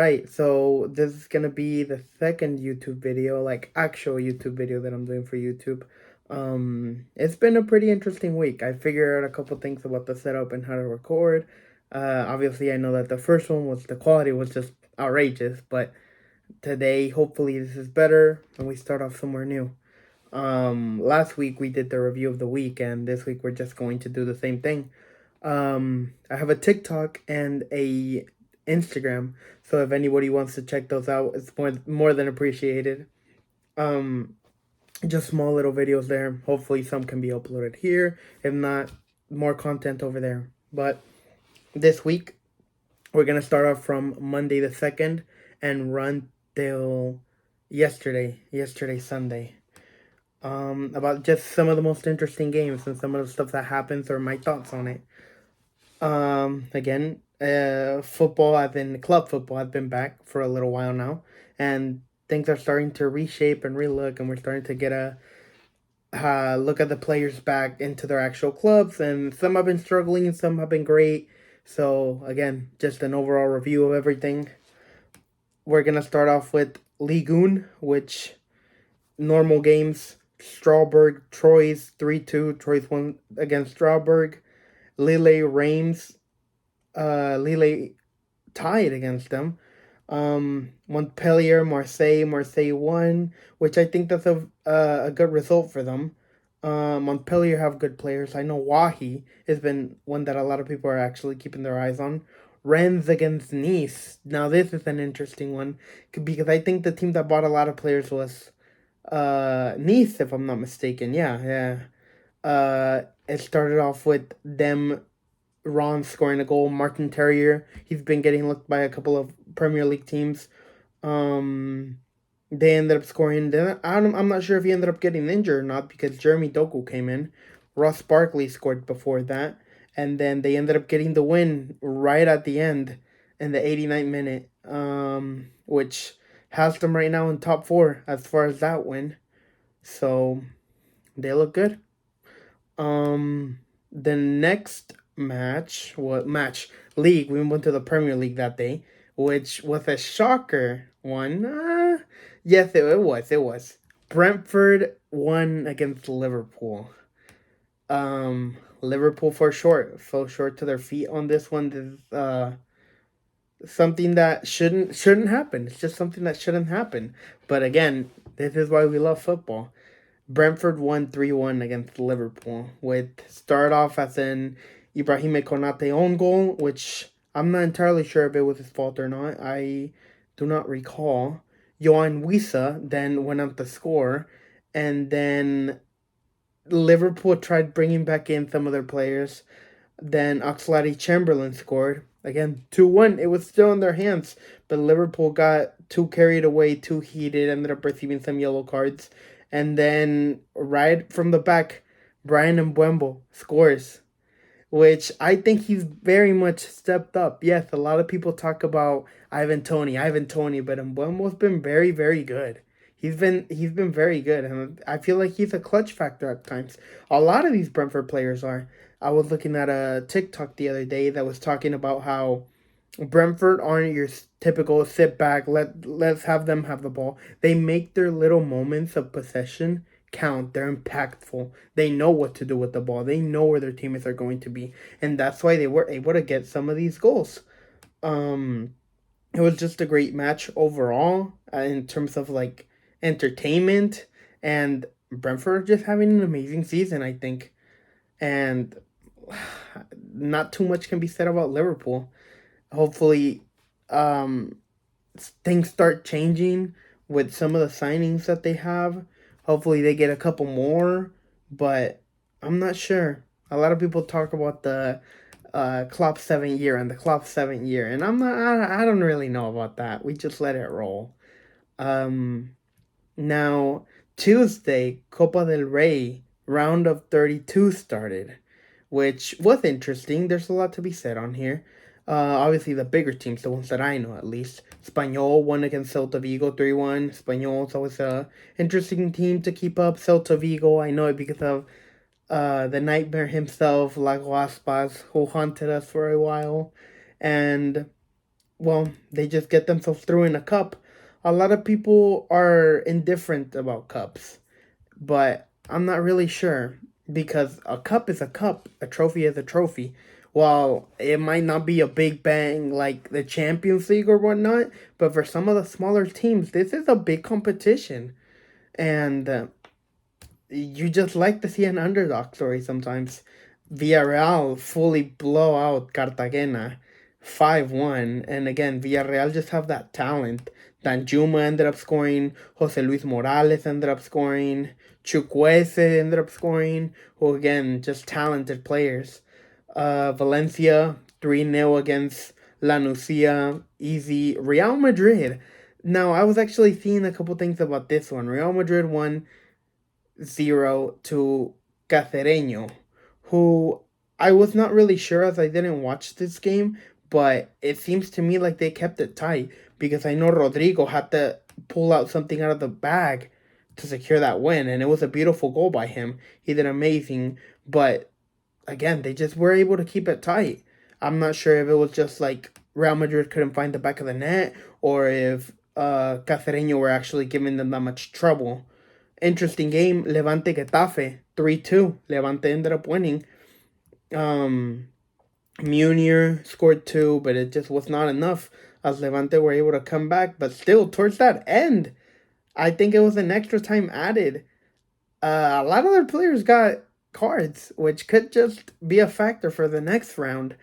right. So this is gonna be the second YouTube video, like actual YouTube video that I'm doing for YouTube. It's been a pretty interesting week. I figured out a couple things about the setup and how to record. Obviously, I know that the first one was the quality was just outrageous, but today, hopefully, this is better and we start off somewhere new. Last week we did the review of the week, and this week we're just going to do the same thing. I have a TikTok and a Instagram, so if anybody wants to check those out, it's more than appreciated. Um, just small little videos there. Hopefully, some can be uploaded here. If not, more content over there. But this week, we're gonna start off from Monday the 2nd and run till yesterday Sunday. About just some of the most interesting games and some of the stuff that happens or my thoughts on it. Again, club football, I've been back for a little while now, and things are starting to reshape and relook, and we're starting to get a look at the players back into their actual clubs, and some have been struggling and some have been great. So again, just an overall review of everything. We're gonna start off with Ligue 1, which normal games. Strasbourg, Troyes 3-2. Troyes won against Strasbourg. Lille tied against them. Montpellier, Marseille won, which I think that's a good result for them. Montpellier have good players. I know Wahi has been one that a lot of people are actually keeping their eyes on. Rennes against Nice. Now this is an interesting one because I think the team that bought a lot of players was Nice, if I'm not mistaken. Yeah. It started off with them, Ron scoring a goal. Martin Terrier, he's been getting looked by a couple of Premier League teams. They ended up scoring. Then I'm not sure if he ended up getting injured or not because Jeremy Doku came in. Ross Barkley scored before that, and then they ended up getting the win right at the end in the 89th minute, which has them right now in top 4 as far as that win. So they look good. The next match, league, we went to the Premier League that day, which was a shocker one. Yes, it was. Brentford won against Liverpool. Liverpool fell short to their feet on this one. This something that shouldn't happen. It's just something that shouldn't happen. But again, this is why we love football. Brentford won 3-1 against Liverpool, with start off as an Ibrahima Konate own goal, which I'm not entirely sure if it was his fault or not. I do not recall. Yohan Wissa then went up to score, and then Liverpool tried bringing back in some of their players. Then Oxlade-Chamberlain scored. Again, 2-1. It was still in their hands, but Liverpool got too carried away, too heated, ended up receiving some yellow cards. And then right from the back, Brian Mbeumo scores, which I think he's very much stepped up. Yes, a lot of people talk about Ivan Toney, but Mbeumo's been very, very good. He's been very good, and I feel like he's a clutch factor at times. A lot of these Brentford players are. I was looking at a TikTok the other day that was talking about how Brentford aren't your typical sit back, let's have them have the ball. They make their little moments of possession count. They're impactful. They know what to do with the ball. They know where their teammates are going to be. And that's why they were able to get some of these goals. It was just a great match overall in terms of like entertainment, and Brentford just having an amazing season, I think. And not too much can be said about Liverpool. Hopefully, things start changing with some of the signings that they have. Hopefully, they get a couple more, but I'm not sure. A lot of people talk about the Klopp 7 year and the Klopp 7 year, and I don't really know about that. We just let it roll. Now, Tuesday, Copa del Rey round of 32 started, which was interesting. There's a lot to be said on here. Obviously, the bigger teams, the ones that I know at least. Espanyol won against Celta Vigo 3-1. Espanyol is always a interesting team to keep up. Celta Vigo, I know it because of the nightmare himself, Lago Aspas, who haunted us for a while. And well, they just get themselves through in a cup. A lot of people are indifferent about cups, but I'm not really sure because a cup is a cup, a trophy is a trophy. While it might not be a big bang like the Champions League or whatnot, but for some of the smaller teams, this is a big competition. And you just like to see an underdog story sometimes. Villarreal fully blow out Cartagena 5-1. And again, Villarreal just have that talent. Danjuma ended up scoring. Jose Luis Morales ended up scoring. Chukwueze ended up scoring. Who, again, just talented players. Valencia 3-0 against La Nucia. Easy. Real Madrid. Now, I was actually seeing a couple things about this one. Real Madrid won 0 to Cacereño, who I was not really sure as I didn't watch this game, but it seems to me like they kept it tight because I know Rodrigo had to pull out something out of the bag to secure that win, and it was a beautiful goal by him. He did amazing, but again, they just were able to keep it tight. I'm not sure if it was just like Real Madrid couldn't find the back of the net or if Cacereño were actually giving them that much trouble. Interesting game. Levante Getafe 3-2. Levante ended up winning. Um, Munir scored two, but it just was not enough as Levante were able to come back. But still, towards that end, I think it was an extra time added. A lot of their players got cards, which could just be a factor for the next round.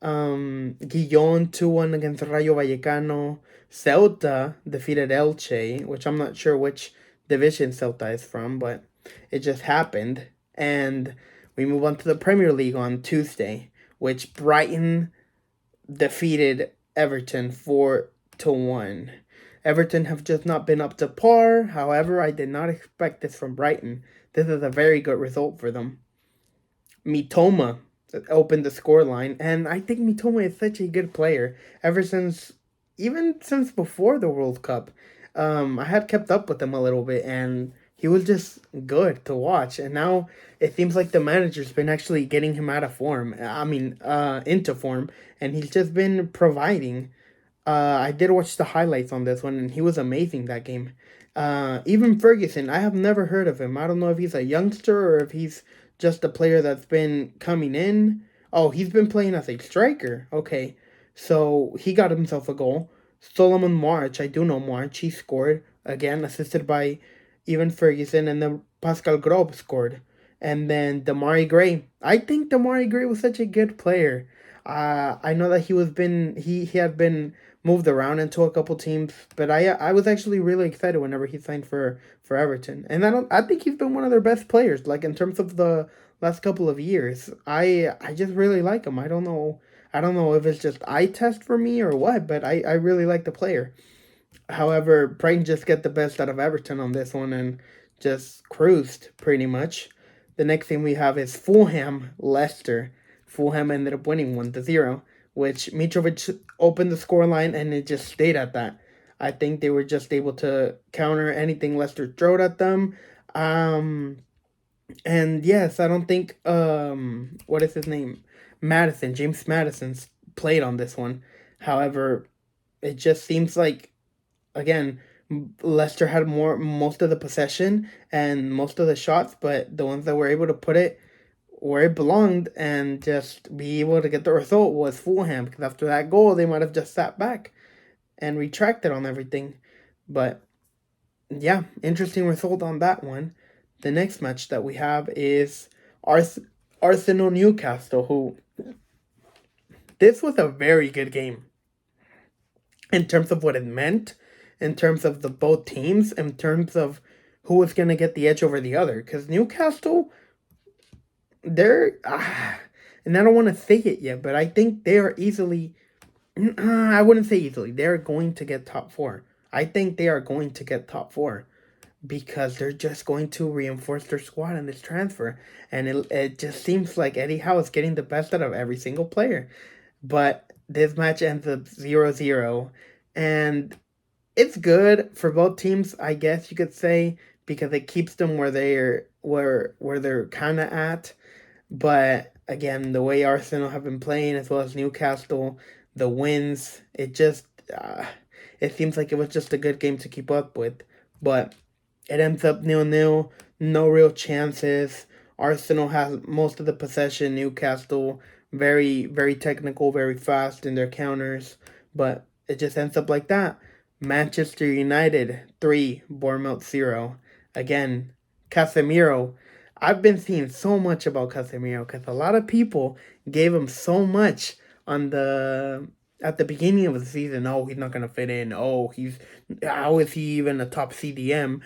Guillon 2-1 against Rayo Vallecano. Ceuta defeated Elche, which I'm not sure which division Ceuta is from, but it just happened. And we move on to the Premier League on Tuesday, which Brighton defeated Everton 4-1. Everton have just not been up to par. However, I did not expect this from Brighton. This is a very good result for them. Mitoma opened the scoreline, and I think Mitoma is such a good player. Even since before the World Cup, I had kept up with him a little bit, and he was just good to watch. And now it seems like the manager's been actually getting him out of form. I mean, into form, and he's just been providing. I did watch the highlights on this one, and he was amazing that game. Even Ferguson, I have never heard of him. I don't know if he's a youngster or if he's just a player that's been coming in. Oh, he's been playing as a striker. Okay, so he got himself a goal. Solomon March, I do know March. He scored again, assisted by even Ferguson, and then Pascal Grob scored. And then Damari Gray. I think Damari Gray was such a good player. I know that he had been moved around into a couple teams, but I was actually really excited whenever he signed for Everton, and I think he's been one of their best players. Like in terms of the last couple of years, I just really like him. I don't know if it's just eye test for me or what, but I really like the player. However, Brighton just get the best out of Everton on this one and just cruised pretty much. The next thing we have is Fulham Leicester. Fulham ended up winning 1-0, which Mitrovic opened the scoreline and it just stayed at that. I think they were just able to counter anything Leicester threw at them. Um, and yes, I don't think what is his name? James Madison's played on this one. However, it just seems like again, Leicester had most of the possession and most of the shots, but the ones that were able to put it where it belonged and just be able to get the result was Fulham. Because after that goal, they might have just sat back and retracted on everything. But yeah, interesting result on that one. The next match that we have is Arsenal Newcastle, who this was a very good game in terms of what it meant, in terms of the both teams, in terms of who was going to get the edge over the other. Because Newcastle, they're, and I don't want to say it yet, but I think they are easily, I wouldn't say easily, they're going to get top four. I think they are going to get top four because they're just going to reinforce their squad in this transfer. And it just seems like Eddie Howe is getting the best out of every single player. But this match ends up 0-0. And it's good for both teams, I guess you could say, because it keeps them where they're kind of at. But again, the way Arsenal have been playing as well as Newcastle, the wins. It seems like it was just a good game to keep up with, but it ends up 0-0, no real chances. Arsenal has most of the possession. Newcastle very very technical, very fast in their counters, but it just ends up like that. Manchester United 3, Bournemouth 0. Again, Casemiro. I've been seeing so much about Casemiro because a lot of people gave him so much on the at the beginning of the season. Oh, he's not gonna fit in. Oh, he's how is he even a top CDM?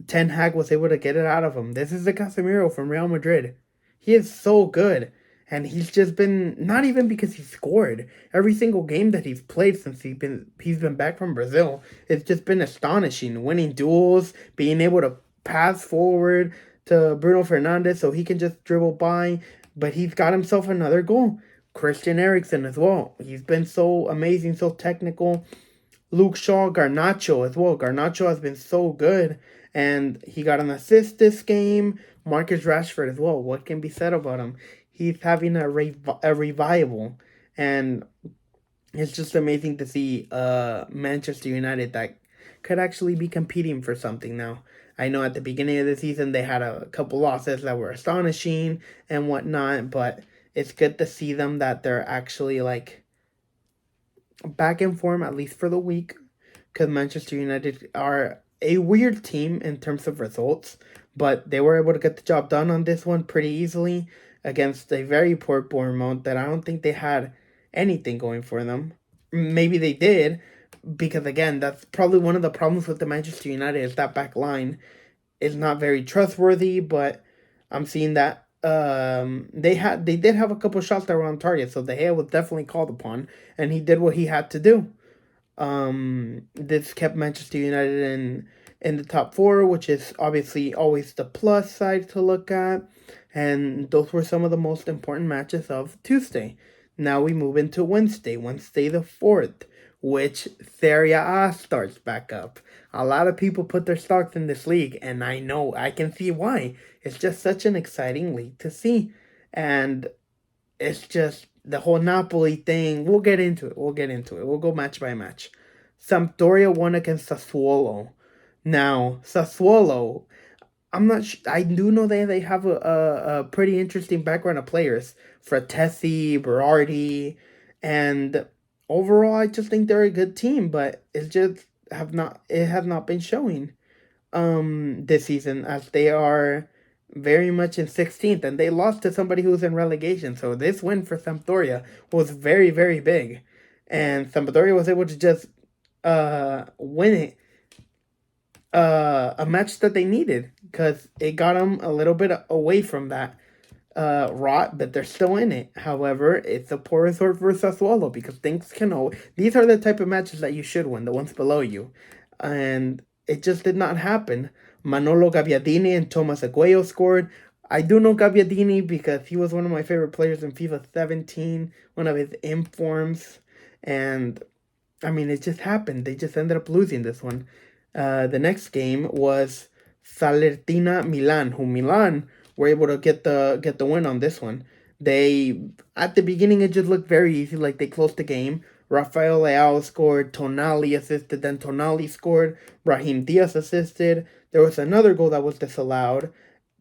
Ten Hag was able to get it out of him. This is the Casemiro from Real Madrid. He is so good. And he's just been not even because he scored. Every single game that he's played since he's been back from Brazil, it's just been astonishing. Winning duels, being able to pass forward to Bruno Fernandes so he can just dribble by. But he's got himself another goal. Christian Eriksen as well. He's been so amazing, so technical. Luke Shaw, Garnacho as well. Garnacho has been so good, and he got an assist this game. Marcus Rashford as well. What can be said about him? He's having a revival, and it's just amazing to see Manchester United that could actually be competing for something now. I know at the beginning of the season they had a couple losses that were astonishing and whatnot, but it's good to see them that they're actually like back in form at least for the week, because Manchester United are a weird team in terms of results, but they were able to get the job done on this one pretty easily against a very poor Bournemouth that I don't think they had anything going for them. Maybe they did, because again, that's probably one of the problems with the Manchester United is that back line is not very trustworthy, but I'm seeing that they did have a couple shots that were on target, so De Gea was definitely called upon, and he did what he had to do. This kept Manchester United in the top four, which is obviously always the plus side to look at. And those were some of the most important matches of Tuesday. Now we move into Wednesday, the 4th, which Serie A starts back up. A lot of people put their stocks in this league, and I know I can see why. It's just such an exciting league to see. And it's just the whole Napoli thing. We'll get into it. We'll go match by match. Sampdoria won against Sassuolo. Now, Sassuolo, I'm not sure. I do know that they have a pretty interesting background of players. Fratesi, Berardi, and overall, I just think they're a good team, but it has not been showing this season, as they are very much in 16th, and they lost to somebody who's in relegation. So this win for Sampdoria was very, very big, and Sampdoria was able to just win it, a match that they needed, because it got them a little bit away from that rot, but they're still in it. However, it's a poor result for Sassuolo, because things can. These are the type of matches that you should win, the ones below you, and it just did not happen. Manolo Gabbiadini and Thomas Aguayo scored. I do know Gabbiadini because he was one of my favorite players in FIFA 17, one of his informs, and I mean, it just happened. They just ended up losing this one. The next game was Salernitana Milan, who Milan were able to get the win on this one. They At the beginning it just looked very easy, like they closed the game. Rafael Leao scored, Tonali assisted, then Tonali scored, Brahim Diaz assisted. There was another goal that was disallowed,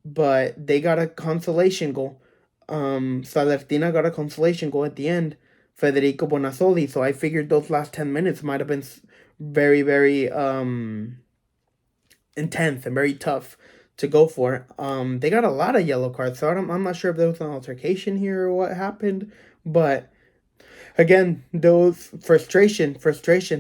but they got a consolation goal. Salernitana got a consolation goal at the end, Federico Bonazzoli. So I figured those last 10 minutes might have been very, very intense and very tough to go for. They got a lot of yellow cards, so I'm not sure if there was an altercation here or what happened, but again, those frustration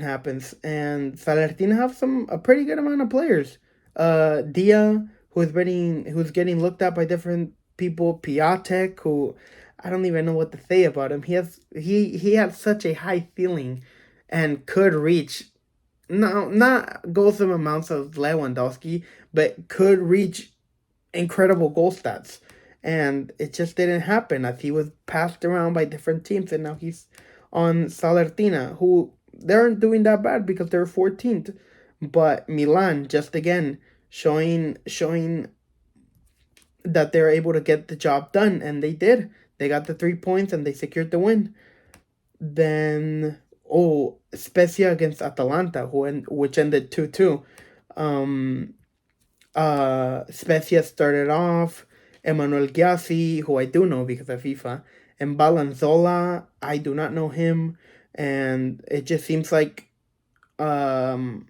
happens, and Salernitana have a pretty good amount of players. Dia, who's getting looked at by different people. Piatek, who I don't even know what to say about him. He has such a high ceiling, and could reach, no, not goals and amounts of Lewandowski, but could reach incredible goal stats. And it just didn't happen, as he was passed around by different teams, and now he's on Salernitana, who they aren't doing that bad because they're 14th. But Milan, just again, showing that they're able to get the job done, and they did. They got the 3 points and they secured the win. Then, Spezia against Atalanta, which ended 2-2. Um, Spezia started off. Emmanuel Gyasi, who I do know because of FIFA, and Balanzola, I do not know him, and it just seems like um,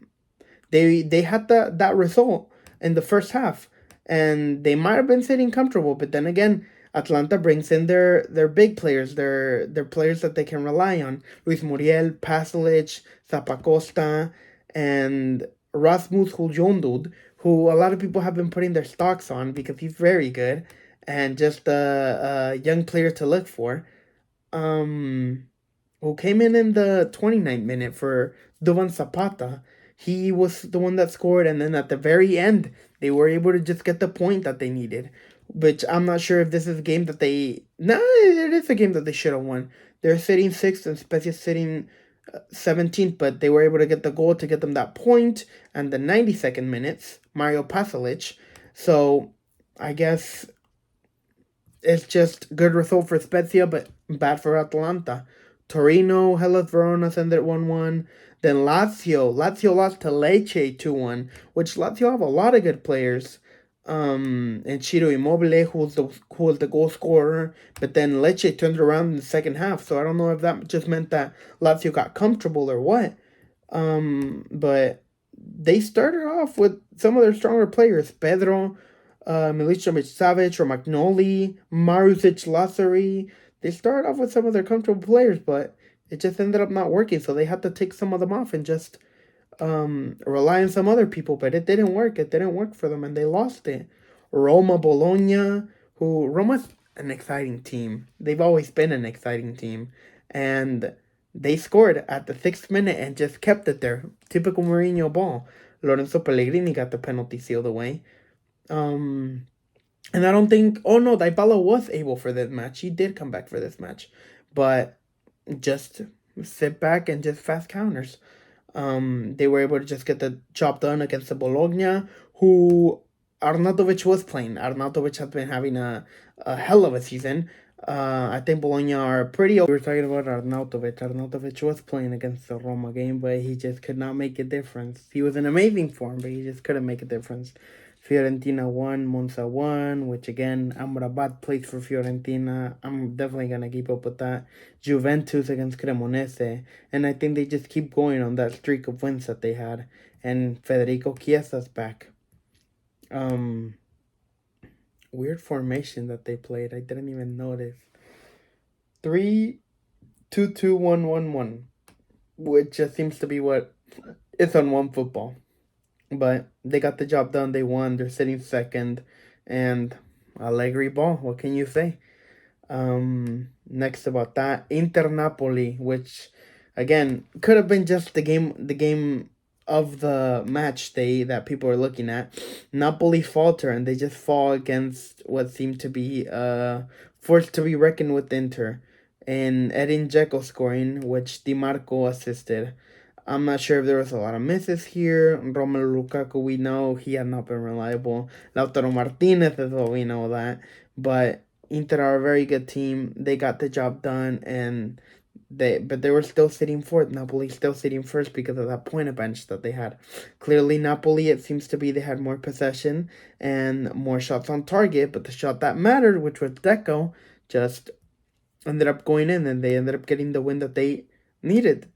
they had that result in the first half, and they might have been sitting comfortable, but then again, Atlanta brings in their big players, their players that they can rely on: Luis Muriel, Pasalic, Zapacosta, and Rasmus Højlund, who a lot of people have been putting their stocks on because he's very good and just a young player to look for. Um, who came in the 29th minute for Duvan Zapata. He was the one that scored, and then at the very end, they were able to just get the point that they needed. Which I'm not sure if this is a game that they. No, it is a game that they should have won. They're sitting sixth and Spezia sitting 17th, but they were able to get the goal to get them that point, and the 92nd minutes, Mario Pasalic. So I guess it's just good result for Spezia, but bad for Atalanta. Torino, Hellas Verona ended 1-1. Then Lazio lost to Lecce 2-1, which Lazio have a lot of good players. And Ciro Immobile, who was the goal scorer, but then Lecce turned around in the second half. So I don't know if that just meant that Lazio got comfortable or what. But they started off with some of their stronger players: Pedro, Milicevic Savic, or Magnoli, Maruzic Lassari. They started off with some of their comfortable players, but it just ended up not working. So they had to take some of them off and just rely on some other people. But it didn't work. It didn't work for them, and they lost it. Roma Bologna, who Roma's an exciting team. They've always been an exciting team, and they scored at the 6th minute and just kept it there. Typical Mourinho ball. Lorenzo Pellegrini got the penalty sealed away. Um, and I don't think. Oh no, Dybala was able for this match. He did come back for this match, but just sit back and just fast counters. They were able to just get the job done against the Bologna, who Arnautovic was playing. Arnautovic has been having a hell of a season. I think Bologna are pretty. We were talking about Arnautovic. Arnautovic was playing against the Roma game, but he just could not make a difference. He was in amazing form, but he just couldn't make a difference. Fiorentina won, Monza won, which again, Amrabat plays for Fiorentina. I'm definitely going to keep up with that. Juventus against Cremonese. And I think they just keep going on that streak of wins that they had. And Federico Chiesa's back. Weird formation that they played. I didn't even notice. 3-2-2-1-1-1, which just seems to be what is on one football. But they got the job done. They won. They're sitting second. And Allegri ball. What can you say? Next about that, Inter Napoli, which again could have been just the game of the match day that people are looking at. Napoli falter and they just fall against what seemed to be forced to be reckoned with Inter. And Edin Dzeko scoring, which Di Marco assisted. I'm not sure if there was a lot of misses here. Romelu Lukaku, we know he had not been reliable. Lautaro Martinez as well, we know that. But Inter are a very good team. They got the job done, and they were still sitting fourth. Napoli still sitting first because of that point of bench that they had. Clearly, Napoli, it seems to be they had more possession and more shots on target, but the shot that mattered, which was Deco, just ended up going in, and they ended up getting the win that they needed.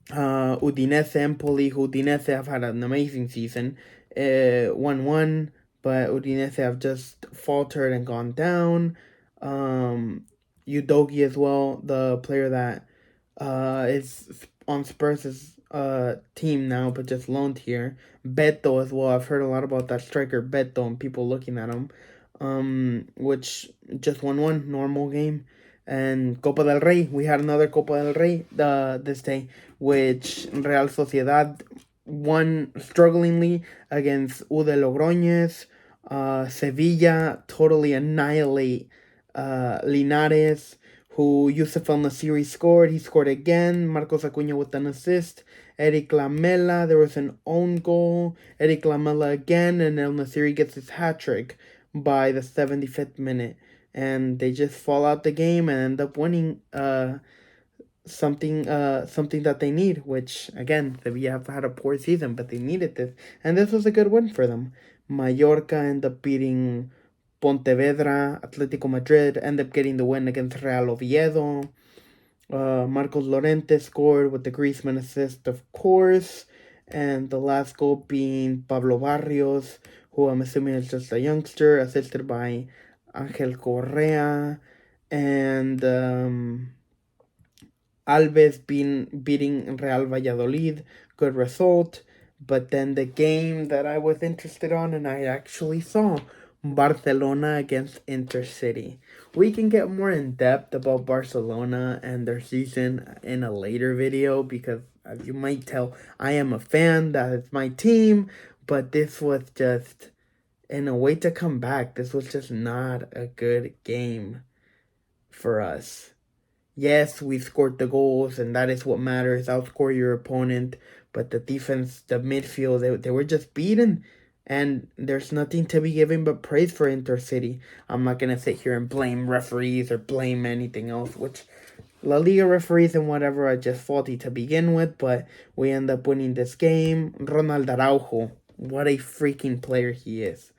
Udinese, Empoli, Udinese have had an amazing season. 1-1, but Udinese have just faltered and gone down. Udogi as well, the player that is on Spurs' team now, but just loaned here. Beto as well. I've heard a lot about that striker Beto and people looking at him. Which just 1-1, normal game. And Copa del Rey, we had another Copa del Rey this day, which Real Sociedad won strugglingly against U de Logroñez. Sevilla totally annihilate Linares, who Youssef El Nasiri scored. He scored again. Marcos Acuna with an assist. Eric Lamela, there was an own goal. Eric Lamela again, and El Nasiri gets his hat trick by the 75th minute. And they just fall out the game and end up winning something that they need, which again Sevilla have had a poor season, but they needed this, and this was a good win for them. Mallorca end up beating Pontevedra. Atletico Madrid end up getting the win against Real Oviedo. Marcos Llorente scored with the Griezmann assist, of course, and the last goal being Pablo Barrios, who I'm assuming is just a youngster, assisted by Angel Correa, and Alves beating Real Valladolid. Good result. But then the game that I was interested on and I actually saw, Barcelona against Intercity. We can get more in depth about Barcelona and their season in a later video because, as you might tell, I am a fan. That is my team. But this was just, in a way to come back, this was just not a good game for us. Yes, we scored the goals, and that is what matters. Outscore your opponent, but the defense, the midfield, they were just beaten. And there's nothing to be given but praise for Intercity. I'm not going to sit here and blame referees or blame anything else, which La Liga referees and whatever are just faulty to begin with, but we end up winning this game. Ronald Araujo, what a freaking player he is.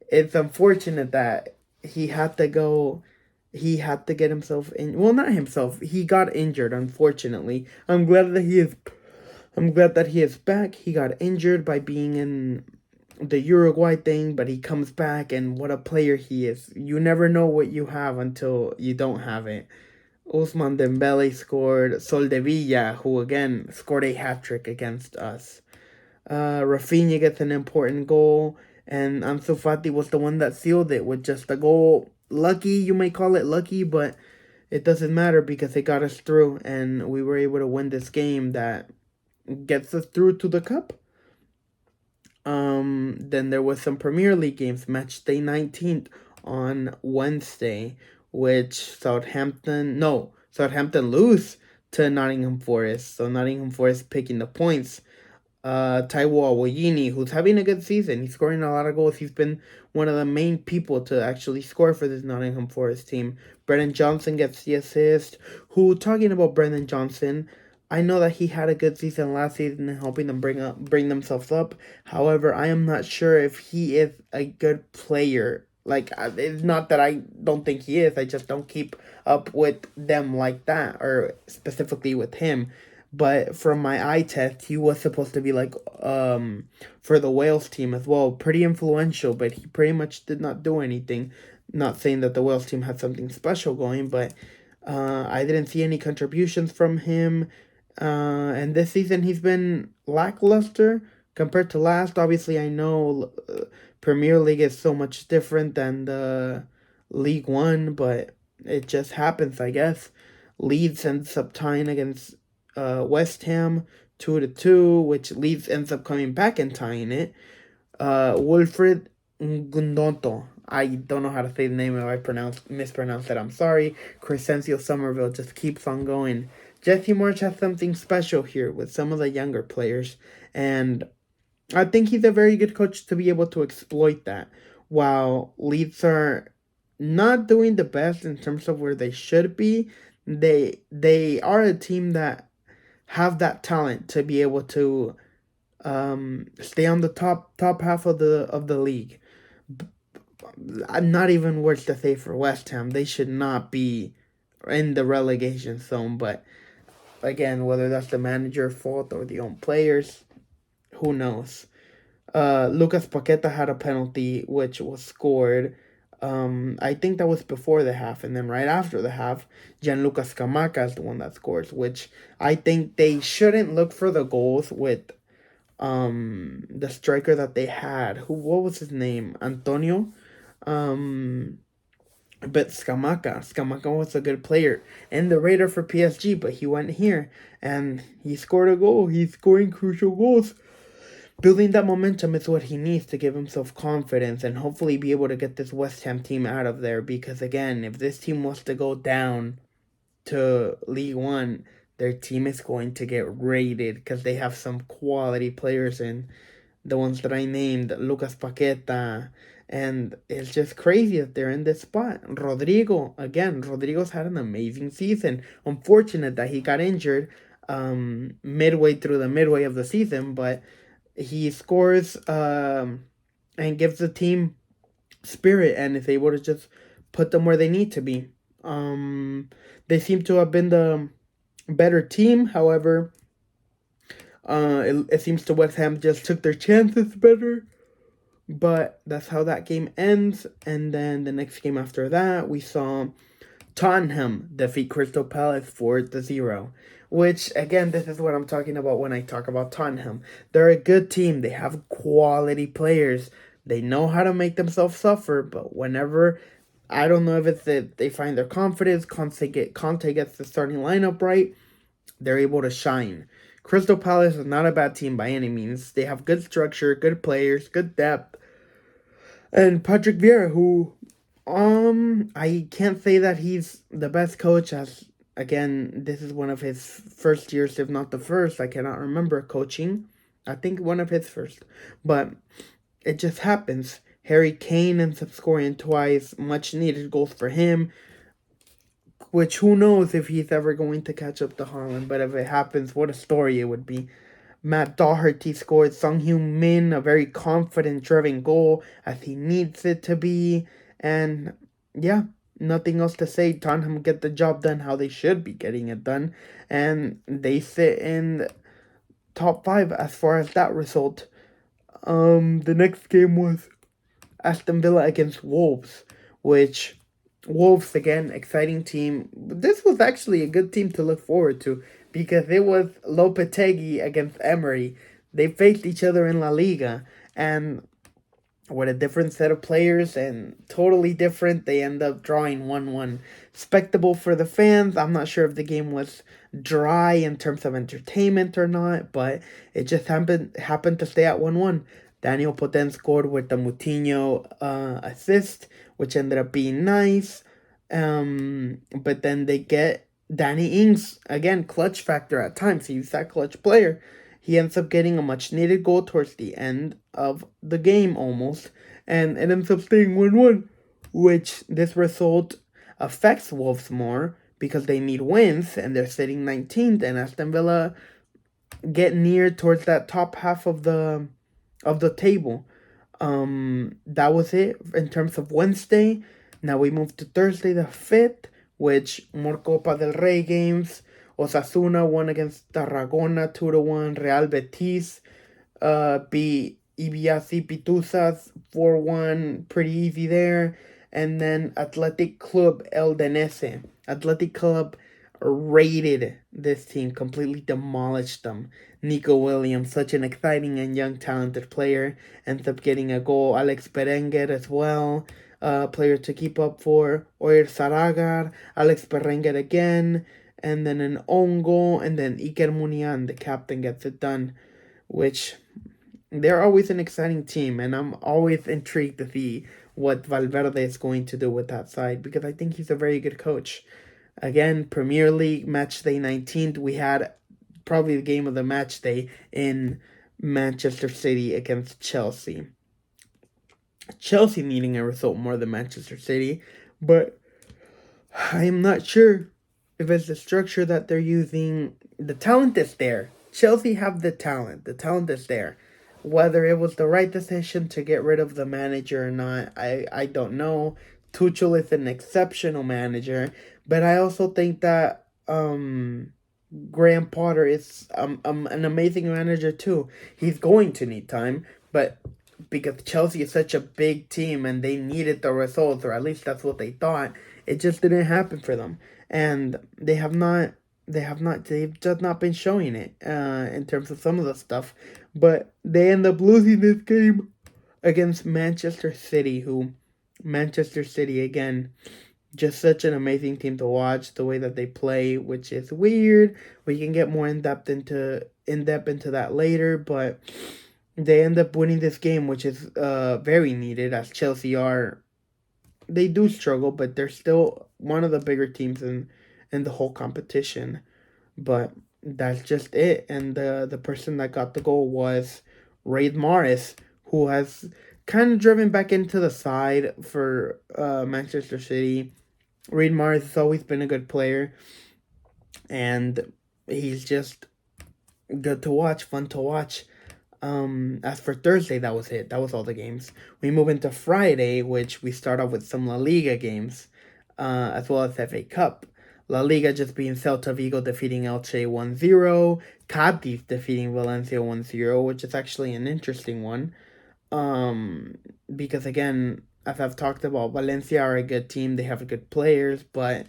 It's unfortunate that he had to go. He had to get himself in. Well, not himself. He got injured. Unfortunately, I'm glad that he is. I'm glad that he is back. He got injured by being in the Uruguay thing, but he comes back, and what a player he is. You never know what you have until you don't have it. Ousmane Dembele scored. Soldevilla, who again scored a hat trick against us. Rafinha gets an important goal, and Ansu Fati was the one that sealed it with just a goal. Lucky, you may call it lucky, but it doesn't matter because it got us through, and we were able to win this game that gets us through to the cup. Then there was some Premier League games. Match day 19th on Wednesday, which Southampton lose to Nottingham Forest. So Nottingham Forest picking the points. Taiwo Awoniyi, who's having a good season. He's scoring a lot of goals. He's been one of the main people to actually score for this Nottingham Forest team. Brennan Johnson gets the assist. Talking about Brennan Johnson, I know that he had a good season last season in helping them bring themselves up. However, I am not sure if he is a good player. Like, it's not that I don't think he is. I just don't keep up with them like that, or specifically with him. But from my eye test, he was supposed to be like for the Wales team as well. Pretty influential, but he pretty much did not do anything. Not saying that the Wales team had something special going, but I didn't see any contributions from him. And this season he's been lackluster compared to last. Obviously, I know Premier League is so much different than the League One, but it just happens, I guess. Leeds ends up tying against West Ham 2-2, which Leeds ends up coming back and tying it. Wilfred Ngundonto. I don't know how to say the name. If I mispronounce it, I'm sorry. Crescencio Somerville just keeps on going. Jesse March has something special here with some of the younger players, and I think he's a very good coach to be able to exploit that. While Leeds are not doing the best in terms of where they should be, they are a team that have that talent to be able to stay on the top half of the league. I'm not even words to say for West Ham. They should not be in the relegation zone, but again, whether that's the manager's fault or the own players, who knows? Lucas Paqueta had a penalty which was scored. I think that was before the half, and then right after the half, Gianluca Scamacca is the one that scores, which I think they shouldn't look for the goals with the striker that they had. What was his name? Antonio? But Scamacca was a good player and the radar for PSG, but he went here and he scored a goal. He's scoring crucial goals. Building that momentum is what he needs to give himself confidence and hopefully be able to get this West Ham team out of there. Because again, if this team was to go down to League One, their team is going to get raided because they have some quality players in the ones that I named, Lucas Paqueta, And it's just crazy that they're in this spot. Rodrigo's had an amazing season. Unfortunate that he got injured midway of the season, but he scores and gives the team spirit and is able to just put them where they need to be. They seem to have been the better team. However, it seems to West Ham just took their chances better. But that's how that game ends. And then the next game after that, we saw Tottenham defeat Crystal Palace 4-0. Which, again, this is what I'm talking about when I talk about Tottenham. They're a good team. They have quality players. They know how to make themselves suffer. But whenever, I don't know if it's that they find their confidence, Conte gets the starting lineup right, they're able to shine. Crystal Palace is not a bad team by any means. They have good structure, good players, good depth. And Patrick Vieira, who I can't say that he's the best coach, as again, this is one of his first years, if not the first. I cannot remember coaching. I think one of his first. But it just happens. Harry Kane ends up scoring twice, much needed goals for him. Which who knows if he's ever going to catch up to Haaland, but if it happens, what a story it would be. Matt Doherty scored Sung Hyun Min a very confident driven goal as he needs it to be. And yeah, nothing else to say. Tottenham get the job done how they should be getting it done. And they sit in top 5 as far as that result. The next game was Aston Villa against Wolves, which Wolves again, exciting team. This was actually a good team to look forward to because it was Lopetegui against Emery. They faced each other in La Liga, and with a different set of players and totally different, they end up drawing 1-1. Spectacle for the fans. I'm not sure if the game was dry in terms of entertainment or not, but it just happened to stay at 1-1. Daniel Poten scored with the Moutinho assist, which ended up being nice. But then they get Danny Ings, again, clutch factor at times. He's that clutch player. He ends up getting a much needed goal towards the end of the game almost. And it ends up staying 1-1, which this result affects Wolves more because they need wins and they're sitting 19th, and Aston Villa get near towards that top half of the table. That was it in terms of Wednesday. Now we move to Thursday the 5th, which more Copa del Rey games. Osasuna won against Tarragona 2-1. Real Betis beat Ibiasi Pituzas 4-1. Pretty easy there. And then Athletic Club Eldenese. Athletic Club raided this team, completely demolished them. Nico Williams, such an exciting and young talented player, ends up getting a goal. Alex Berenguer as well, player to keep up for. Oyer Saragar, Alex Berenguer again, and then an own goal, and then Iker Munian, the captain, gets it done, which they're always an exciting team, and I'm always intrigued to see what Valverde is going to do with that side, because I think he's a very good coach. Again, Premier League, match day 19th, we had probably the game of the match day in Manchester City against Chelsea. Chelsea needing a result more than Manchester City, but I am not sure if it's the structure that they're using. The talent is there. Chelsea have the talent. The talent is there. Whether it was the right decision to get rid of the manager or not, I don't know. Tuchel is an exceptional manager, but I also think that Graham Potter is an amazing manager too. He's going to need time, but because Chelsea is such a big team and they needed the results, or at least that's what they thought, it just didn't happen for them, and they've just not been showing it in terms of some of the stuff, but they end up losing this game against Manchester City, Manchester City again, just such an amazing team to watch, the way that they play, which is weird. We can get more in depth into that later, but they end up winning this game, which is very needed, as Chelsea they do struggle, but they're still one of the bigger teams in the whole competition. But that's just it. And the person that got the goal was Riyad Mahrez, who has kind of driven back into the side for Manchester City. Reid Mahrez has always been a good player, and he's just good to watch, fun to watch. As for Thursday, that was it. That was all the games. We move into Friday, which we start off with some La Liga games, as well as FA Cup. La Liga just being Celta Vigo defeating Elche 1-0. Cadiz defeating Valencia 1-0, which is actually an interesting one. Because again, as I've talked about, Valencia are a good team. They have good players, but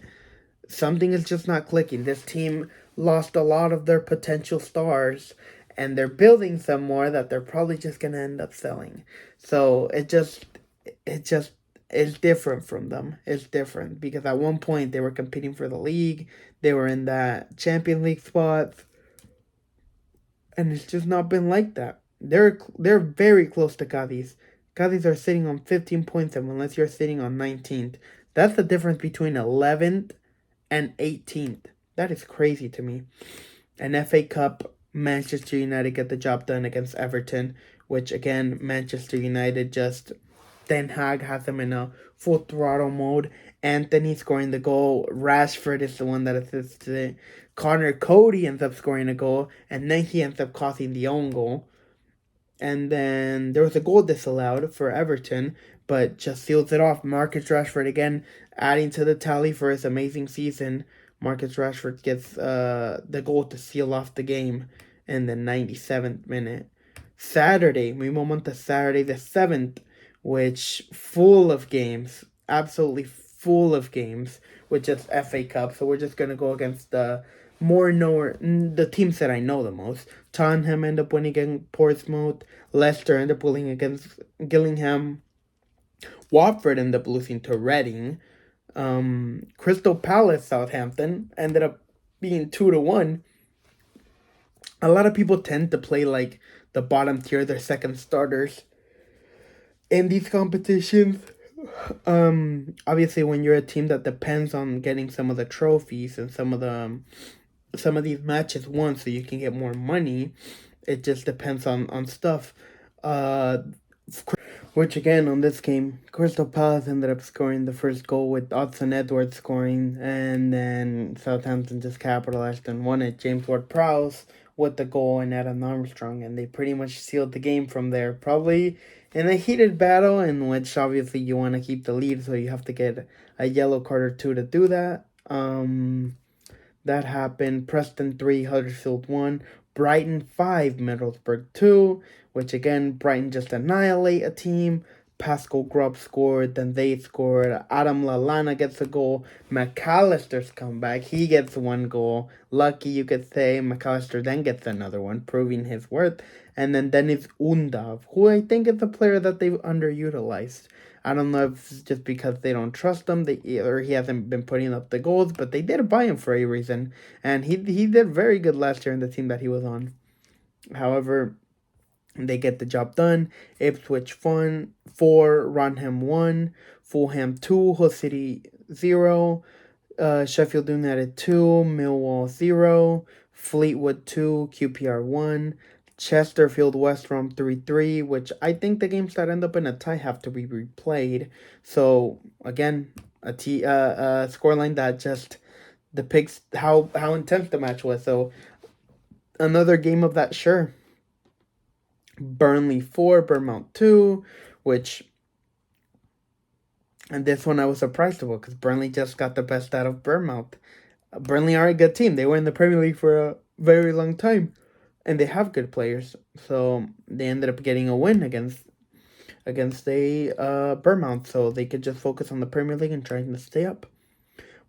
something is just not clicking. This team lost a lot of their potential stars, and they're building some more that they're probably just gonna end up selling. So it just is different from them. It's different because at one point they were competing for the league. They were in that Champions League spot, and it's just not been like that. They're very close to Cadiz. Cadiz are sitting on 15 points, and unless you're sitting on 19th, that's the difference between 11th and 18th. That is crazy to me. An FA Cup, Manchester United get the job done against Everton, which again, Manchester United just Ten Hag has them in a full throttle mode. Anthony scoring the goal. Rashford is the one that assists it. Connor Cody ends up scoring a goal, and then he ends up causing the own goal. And then there was a goal disallowed for Everton, but just seals it off. Marcus Rashford again adding to the tally for his amazing season. Marcus Rashford gets the goal to seal off the game in the 97th minute. Saturday, we move on to Saturday the 7th, which full of games, absolutely full of games, which is FA Cup. So we're just gonna go against the teams that I know the most. Tottenham end up winning against Portsmouth. Leicester end up winning against Gillingham. Watford end up losing to Reading. Crystal Palace, Southampton ended up being 2-1. A lot of people tend to play like the bottom tier, their second starters in these competitions. Obviously, when you're a team that depends on getting some of the trophies and some of these matches won, so you can get more money, it just depends on stuff. Which again on this game, Crystal Palace ended up scoring the first goal with Odson Edwards scoring, and then Southampton just capitalized and won it. James Ward-Prowse with the goal and Adam Armstrong, and they pretty much sealed the game from there. Probably in a heated battle in which obviously you want to keep the lead, so you have to get a yellow card or two to do that. That happened. Preston 3, Huddersfield 1, Brighton 5, Middlesbrough 2, which again, Brighton just annihilate a team. Pascal Gross scored, then they scored. Adam Lallana gets a goal. McAllister's comeback, he gets one goal. Lucky, you could say. McAllister then gets another one, proving his worth. And then Dennis Undav, who I think is a player that they've underutilized. I don't know if it's just because they don't trust him, or he hasn't been putting up the goals, but they did buy him for a reason. And he did very good last year in the team that he was on. However, they get the job done. Ipswich 4, Ronham 1, Fulham 2, Hull City 0, Sheffield United 2, Millwall 0, Fleetwood 2, QPR 1, Chesterfield West Brom 3-3, which I think the games that end up in a tie have to be replayed. So again, a scoreline that just depicts how intense the match was. So another game of that, sure. Burnley 4, Bournemouth 2, which, and this one I was surprised about because Burnley just got the best out of Bournemouth. Burnley are a good team. They were in the Premier League for a very long time, and they have good players. So they ended up getting a win against Bournemouth, so they could just focus on the Premier League and trying to stay up.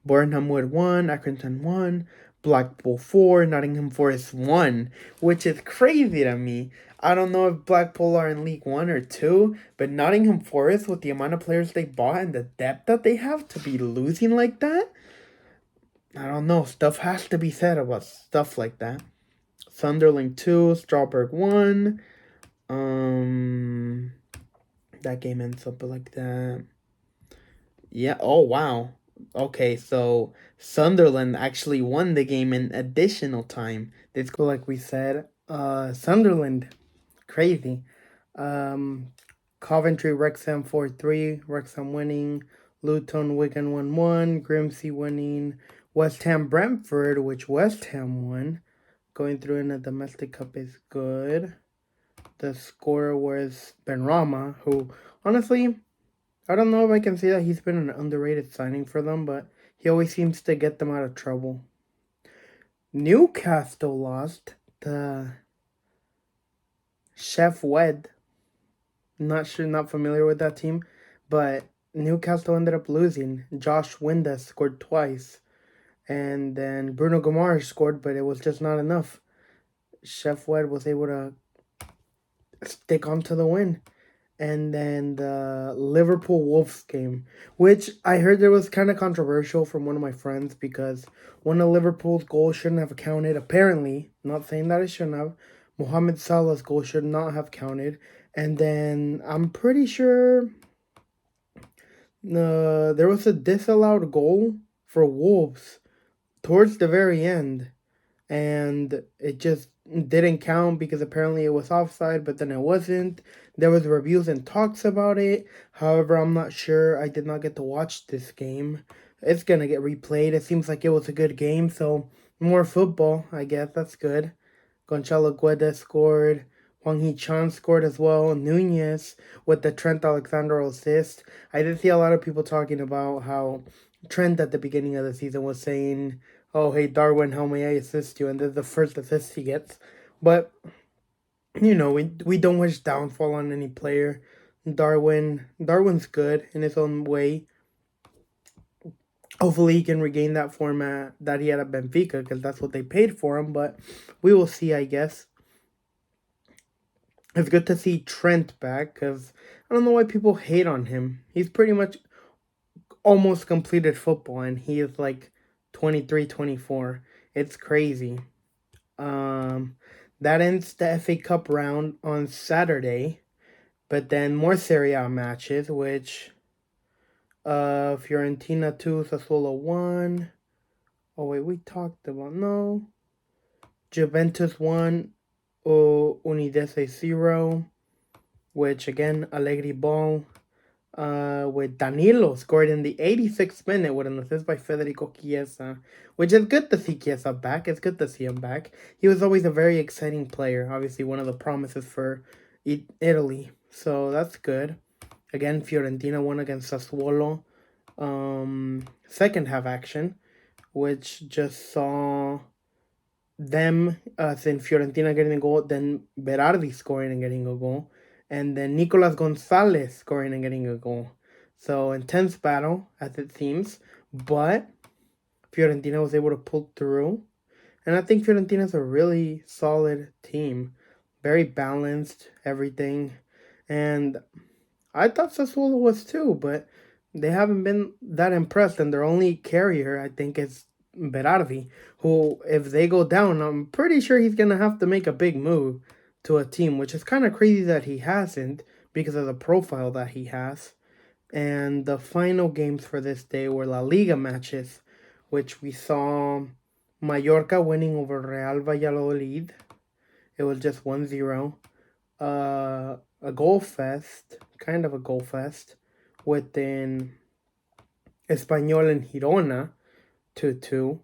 Bournemouth 1, Accrington 1, Blackpool 4, Nottingham Forest 1, which is crazy to me. I don't know if Blackpool are in League 1 or 2, but Nottingham Forest, with the amount of players they bought and the depth that they have, to be losing like that, I don't know. Stuff has to be said about stuff like that. Sunderland 2, Strawberg 1. That game ends up like that. Yeah, oh wow. Okay, so Sunderland actually won the game in additional time. This go like we said. Sunderland, crazy. Coventry, Wrexham 4-3. Wrexham winning. Luton, Wigan 1-1. Grimsby winning. West Ham, Brentford, which West Ham won. Going through in the domestic cup is good. The scorer was Benrahma, who, honestly, I don't know if I can say that he's been an underrated signing for them, but he always seems to get them out of trouble. Newcastle lost to Chef Wed. Not familiar with that team, but Newcastle ended up losing. Josh Windass scored twice, and then Bruno Guimaraes scored, but it was just not enough. Chef Wed was able to stick on to the win. And then the Liverpool Wolves game, which I heard there was kind of controversial from one of my friends because one of Liverpool's goals shouldn't have counted. Apparently, not saying that it shouldn't have. Mohamed Salah's goal should not have counted. And then I'm pretty sure there was a disallowed goal for Wolves towards the very end. And it just didn't count because apparently it was offside, but then it wasn't. There was reviews and talks about it. However, I'm not sure. I did not get to watch this game. It's going to get replayed. It seems like it was a good game, so more football, I guess. That's good. Gonzalo Guedes scored. Hwang Hee-chan scored as well. Nunez with the Trent Alexander assist. I did see a lot of people talking about how Trent at the beginning of the season was saying, "Oh, hey, Darwin, how may I assist you?" And this is the first assist he gets. But, we don't wish downfall on any player. Darwin's good in his own way. Hopefully he can regain that format that he had at Benfica because that's what they paid for him. But we will see, I guess. It's good to see Trent back because I don't know why people hate on him. He's pretty much almost completed football and he is like 23, 24. It's crazy. That ends the FA Cup round on Saturday. But then more Serie A matches, which Fiorentina 2, Sassuolo 1. Oh, wait, we talked about, no. Juventus 1, Udinese 0, which again, Allegri ball. With Danilo scored in the 86th minute with an assist by Federico Chiesa, which is good to see Chiesa back. It's good to see him back. He was always a very exciting player. Obviously, one of the promises for Italy. So that's good. Again, Fiorentina won against Sassuolo. Second half action, which just saw them, in Fiorentina getting a goal, then Berardi scoring and getting a goal, and then Nicolas Gonzalez scoring and getting a goal. So intense battle, as it seems, but Fiorentina was able to pull through. And I think Fiorentina is a really solid team. Very balanced, everything. And I thought Sassuolo was too, but they haven't been that impressed. And their only carrier, I think, is Berardi, who, if they go down, I'm pretty sure he's going to have to make a big move to a team, which is kind of crazy that he hasn't because of the profile that he has. And the final games for this day were La Liga matches, which we saw Mallorca winning over Real Valladolid. It was just 1-0. A goal fest, kind of a goal fest, within Espanyol and Girona, 2-2.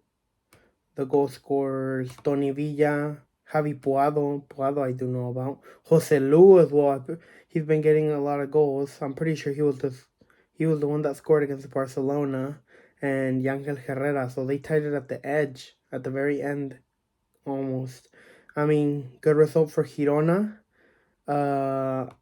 The goal scorers, Tony Villa, Javi Puado I do know about. Jose Lu as well. He's been getting a lot of goals. I'm pretty sure he was the one that scored against Barcelona, and Yangel Herrera. So they tied it at the edge, at the very end, almost. I mean, good result for Girona.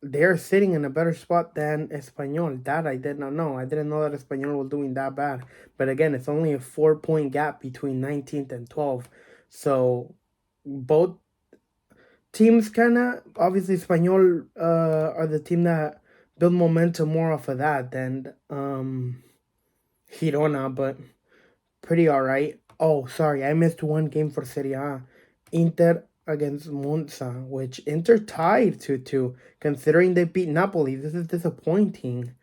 They're sitting in a better spot than Espanyol. That I did not know. I didn't know that Espanyol was doing that bad. But again, it's only a 4-point gap between 19th and 12th. So both teams kind of, obviously Espanyol are the team that build momentum more off of that than Girona, but pretty alright. Oh, sorry, I missed one game for Serie A. Inter against Monza, which Inter tied 2-2, considering they beat Napoli. This is disappointing.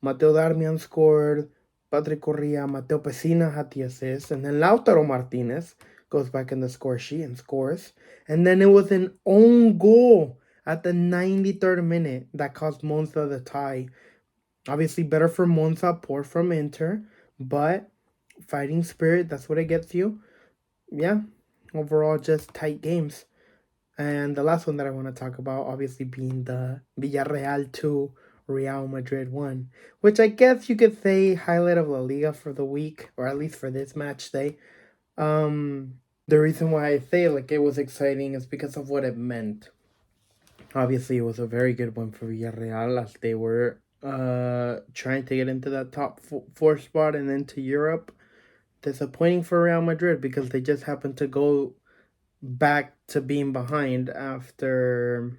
Matteo Darmian scored, Patrick Correa, Matteo Pessina had the assist, and then Lautaro Martinez goes back in the score sheet and scores. And then it was an own goal at the 93rd minute that caused Monza the tie. Obviously, better for Monza, poor from Inter, but fighting spirit, that's what it gets you. Yeah, overall, just tight games. And the last one that I want to talk about, obviously, being the Villarreal 2, Real Madrid 1, which I guess you could say highlight of La Liga for the week, or at least for this match day. The reason why I say like it was exciting is because of what it meant. Obviously, it was a very good one for Villarreal as they were trying to get into that top four spot and into Europe. Disappointing for Real Madrid because they just happened to go back to being behind after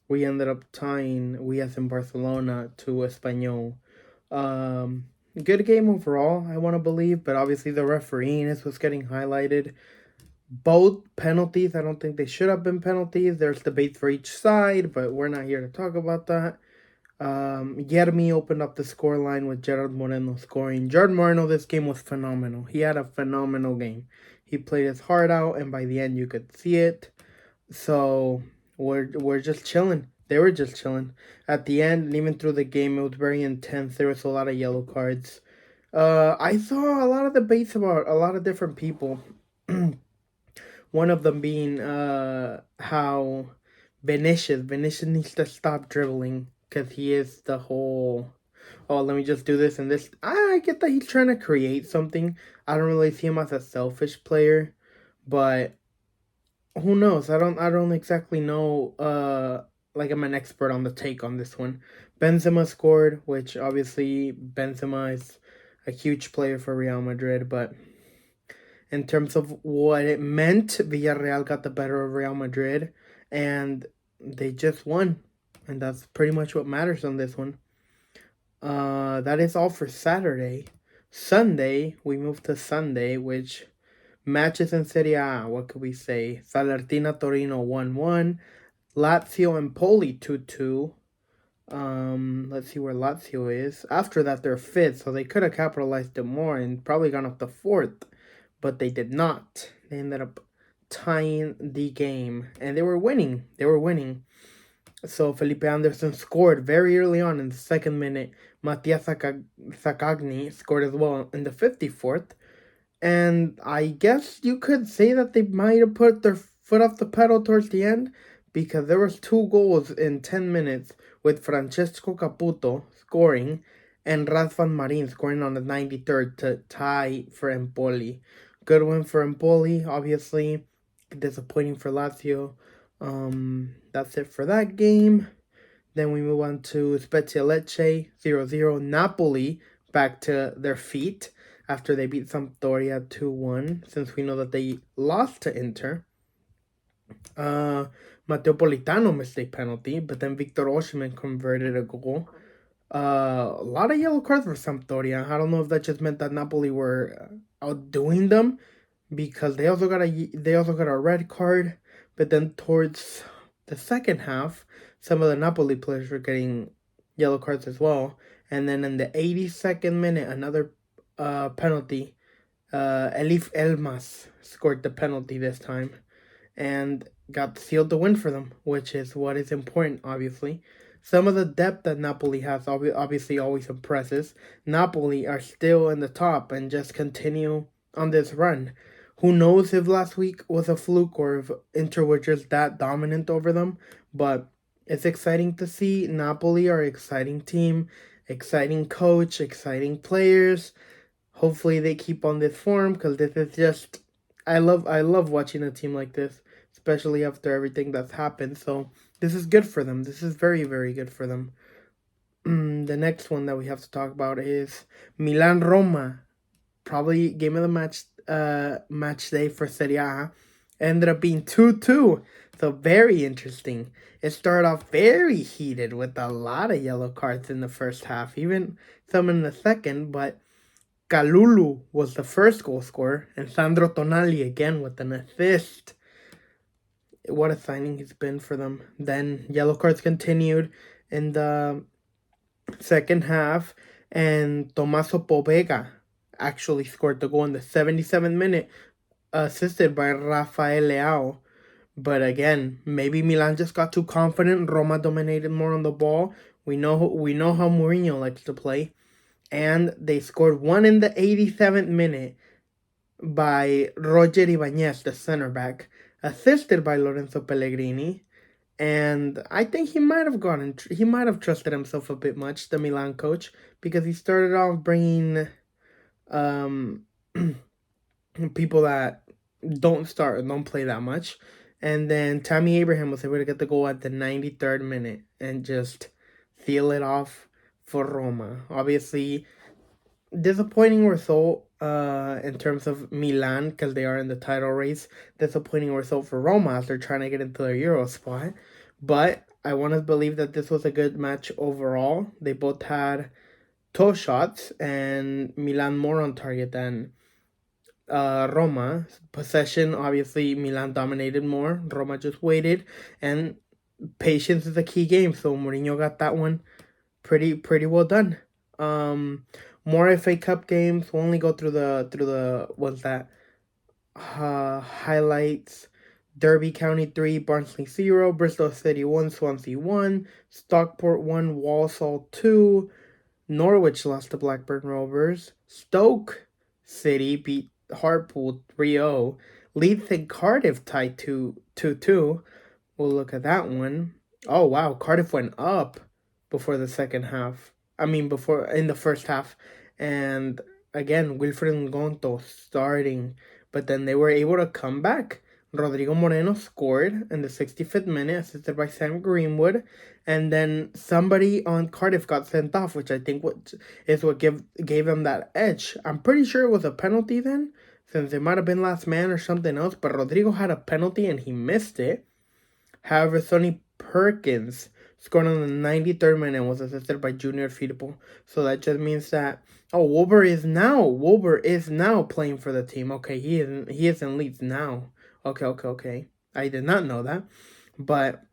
we ended up tying, we as in Barcelona, to Espanyol. Um, Good game overall, I want to believe, but obviously the refereeing is what's getting highlighted. Both penalties, I don't think they should have been penalties. There's debate for each side, but we're not here to talk about that. Yermi opened up the scoreline with Gerard Moreno scoring. Gerard Moreno, this game was phenomenal. He had a phenomenal game. He played his heart out, and by the end, you could see it. So we're just chilling. They were just chilling. At the end, and even through the game, it was very intense. There was a lot of yellow cards. I saw a lot of debates about a lot of different people. One of them being how Vinicius needs to stop dribbling because he is the whole, oh, let me just do this and this. I get that he's trying to create something. I don't really see him as a selfish player, but who knows? I don't exactly know. Like I'm an expert on the take on this one. Benzema scored, which obviously Benzema is a huge player for Real Madrid, but in terms of what it meant, Villarreal got the better of Real Madrid, and they just won, and that's pretty much what matters on this one. That is all for Saturday. Sunday, we move to Sunday, which matches in Serie A. What could we say? Salernitana Torino 1-1, Lazio Empoli 2-2. Let's see where Lazio is. After that, they're fifth, so they could have capitalized it more and probably gone up to fourth, but they did not. They ended up tying the game, and they were winning. So Felipe Anderson scored very early on in the second minute. Mattias Sakagni scored as well in the 54th. And I guess you could say that they might have put their foot off the pedal towards the end because there was 2 goals in 10 minutes with Francesco Caputo scoring and Razvan Marin scoring on the 93rd to tie for Empoli. Good win for Empoli, obviously. Disappointing for Lazio. That's it for that game. Then we move on to Spezia Lecce 0-0. Napoli back to their feet after they beat Sampdoria 2-1, since we know that they lost to Inter. Matteo Politano missed a penalty, but then Victor Osimhen converted a goal. A lot of yellow cards for Sampdoria. I don't know if that just meant that Napoli were outdoing them, because they also got a red card. But then towards the second half, some of the Napoli players were getting yellow cards as well. And then in the 82nd minute, another penalty. Elif Elmas scored the penalty this time and got sealed the win for them, which is what is important, obviously. Some of the depth that Napoli has obviously always impresses. Napoli are still in the top and just continue on this run. Who knows if last week was a fluke or if Inter were just that dominant over them, but it's exciting to see. Napoli are an exciting team, exciting coach, exciting players. Hopefully they keep on this form because this is just I love watching a team like this, especially after everything that's happened. So this is good for them. This is very, very good for them. The next one that we have to talk about is Milan Roma. Probably game of the match day for Serie A. Ended up being 2-2. So very interesting. It started off very heated with a lot of yellow cards in the first half, even some in the second, but Kalulu was the first goal scorer, and Sandro Tonali again with an assist. What a signing he's been for them. Then yellow cards continued in the second half, and Tommaso Pobega actually scored the goal in the 77th minute, assisted by Rafael Leao. But again, maybe Milan just got too confident. Roma dominated more on the ball. We know how Mourinho likes to play, and they scored one in the 87th minute by Roger Ibanez, the center back, assisted by Lorenzo Pellegrini. And I think he might have trusted himself a bit much, the Milan coach, because he started off bringing um, people that don't play that much. And then Tammy Abraham was able to get the goal at the 93rd minute and just seal it off for Roma. Obviously, disappointing result in terms of Milan because they are in the title race. Disappointing result for Roma as they're trying to get into their Euro spot. But I want to believe that this was a good match overall. They both had toe shots and Milan more on target than Roma. Possession, obviously, Milan dominated more. Roma just waited, and patience is a key game. So Mourinho got that one pretty well done. Um, More FA Cup games. We'll only go through the what's that? Highlights. Derby County 3, Barnsley 0, Bristol City 1, Swansea 1, Stockport 1, Walsall 2, Norwich lost to Blackburn Rovers, Stoke City beat Hartlepool 3-0, Leeds and Cardiff tied 2-2. We'll look at that one. Oh wow, Cardiff went up before the second half. I mean, before in the first half, and again Wilfred Ngonto starting, but then they were able to come back. Rodrigo Moreno scored in the 65th minute, assisted by Sam Greenwood, and then somebody on Cardiff got sent off, which I think is what gave them that edge. I'm pretty sure it was a penalty then, since it might have been last man or something else. But Rodrigo had a penalty and he missed it. However, Sonny Perkins scored on the 93rd minute and was assisted by Junior Firpo. So that just means that Wilbur is now playing for the team. Okay, he is in Leeds now. Okay. I did not know that. But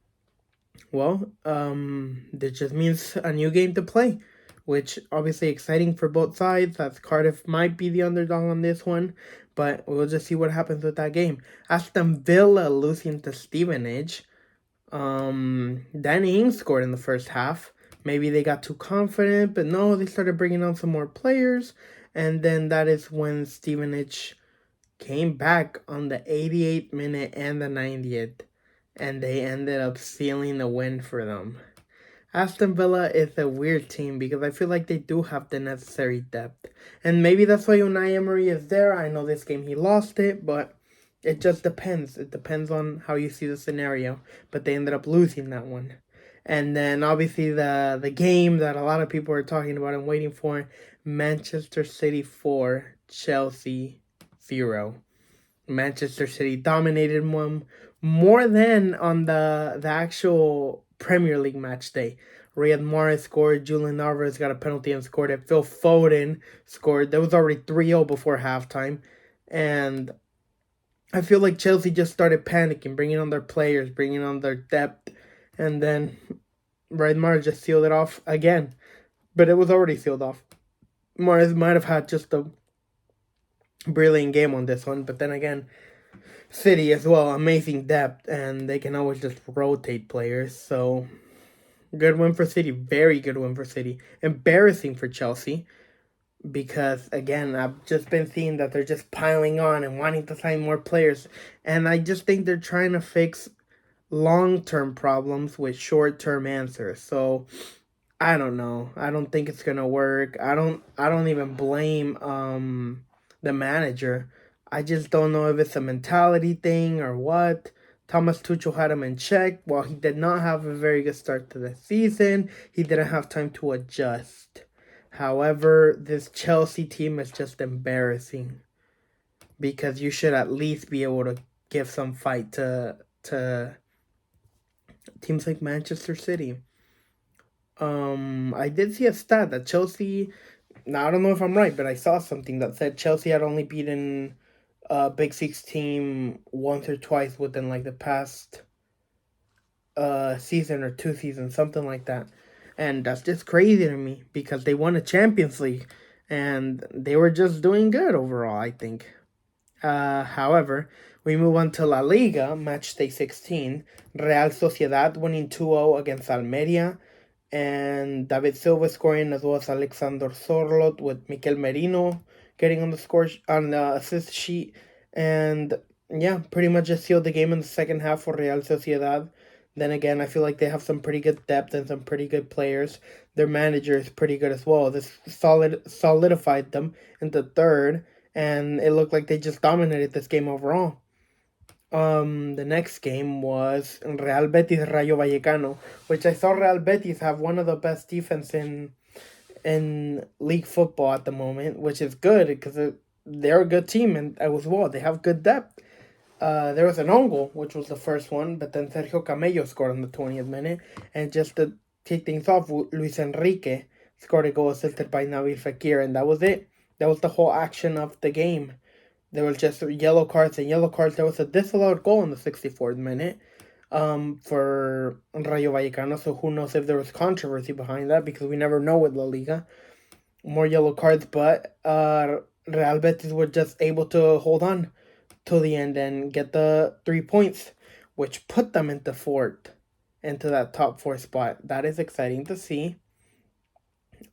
this just means a new game to play, which obviously exciting for both sides, as Cardiff might be the underdog on this one, but we'll just see what happens with that game. Aston Villa losing to Stevenage. Danny Ings scored in the first half. Maybe they got too confident, but no, they started bringing on some more players, and then that is when Stevenage came back on the 88th minute and the 90th, and they ended up sealing the win for them. Aston Villa is a weird team because I feel like they do have the necessary depth. And maybe that's why Unai Emery is there. I know this game he lost it, but it just depends. It depends on how you see the scenario. But they ended up losing that one. And then obviously the game that a lot of people are talking about and waiting for, Manchester City 4, Chelsea 0. Manchester City dominated one more than on the actual Premier League match day. Riyad Mahrez scored. Julian Alvarez got a penalty and scored it. Phil Foden scored. There was already 3-0 before halftime. And I feel like Chelsea just started panicking, bringing on their players, bringing on their depth. And then Riyad Mahrez just sealed it off again. But it was already sealed off. Mahrez might have had just a brilliant game on this one. But then again, City as well, amazing depth, and they can always just rotate players. So, good win for City, very good win for City. Embarrassing for Chelsea, because again, I've just been seeing that they're just piling on and wanting to sign more players, and I just think they're trying to fix long-term problems with short-term answers. So, I don't know. I don't think it's gonna work. I don't even blame the manager. I just don't know if it's a mentality thing or what. Thomas Tuchel had him in check. While he did not have a very good start to the season, he didn't have time to adjust. However, this Chelsea team is just embarrassing, because you should at least be able to give some fight to teams like Manchester City. I did see a stat that Chelsea. Now I don't know if I'm right, but I saw something that said Chelsea had only beaten a Big Six team once or twice within like the past season or 2 seasons, something like that. And that's just crazy to me because they won a Champions League and they were just doing good overall, I think. However, We move on to La Liga, match day 16. Real Sociedad winning 2-0 against Almeria. And David Silva scoring, as well as Alexander Sorlot with Mikel Merino getting on the assist sheet. And yeah, pretty much just sealed the game in the second half for Real Sociedad. Then again, I feel like they have some pretty good depth and some pretty good players. Their manager is pretty good as well. This solidified them into third, and it looked like they just dominated this game overall. The next game was Real Betis Rayo Vallecano, which I saw Real Betis have one of the best defense in league football at the moment, which is good because they're a good team and as well they have good depth. There was an own goal, which was the first one, but then Sergio Camello scored in the 20th minute, and just to kick things off, Luis Enrique scored a goal assisted by Nabil Fekir, and that was it. That was the whole action of the game. There was just yellow cards and yellow cards. There was a disallowed goal in the 64th minute for Rayo Vallecano, so who knows if there was controversy behind that, because we never know with La Liga. More yellow cards, but Real Betis were just able to hold on till the end and get the 3 points, which put them into that top 4 spot. That is exciting to see.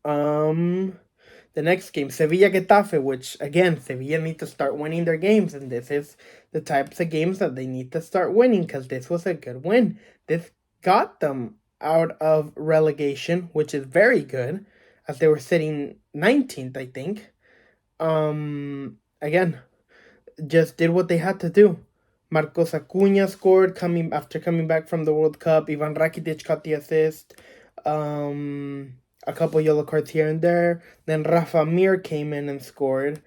The next game, Sevilla Getafe, which again, Sevilla need to start winning their games, and this is the types of games that they need to start winning, because this was a good win. This got them out of relegation, which is very good, as they were sitting 19th, I think. Again, just did what they had to do. Marcos Acuna scored after coming back from the World Cup. Ivan Rakitic got the assist. A couple yellow cards here and there. Then Rafa Mir came in and scored.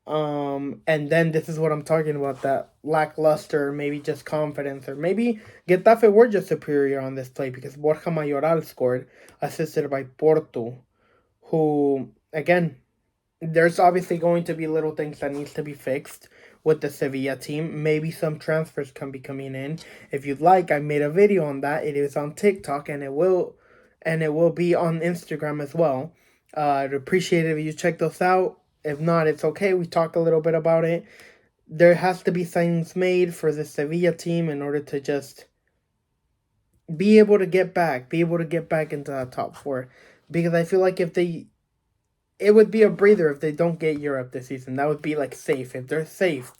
And then this is what I'm talking about, that lackluster, maybe just confidence, or maybe Getafe were just superior on this play, because Borja Mayoral scored, assisted by Porto, who, again, there's obviously going to be little things that needs to be fixed with the Sevilla team. Maybe some transfers can be coming in. If you'd like, I made a video on that. It is on TikTok, and it will be on Instagram as well. I'd appreciate it if you check those out. If not, it's okay. We talk a little bit about it. There has to be signings made for the Sevilla team in order to just be able to get back into that top 4. Because I feel like it would be a breather if they don't get Europe this season. That would be like safe. If they're safe,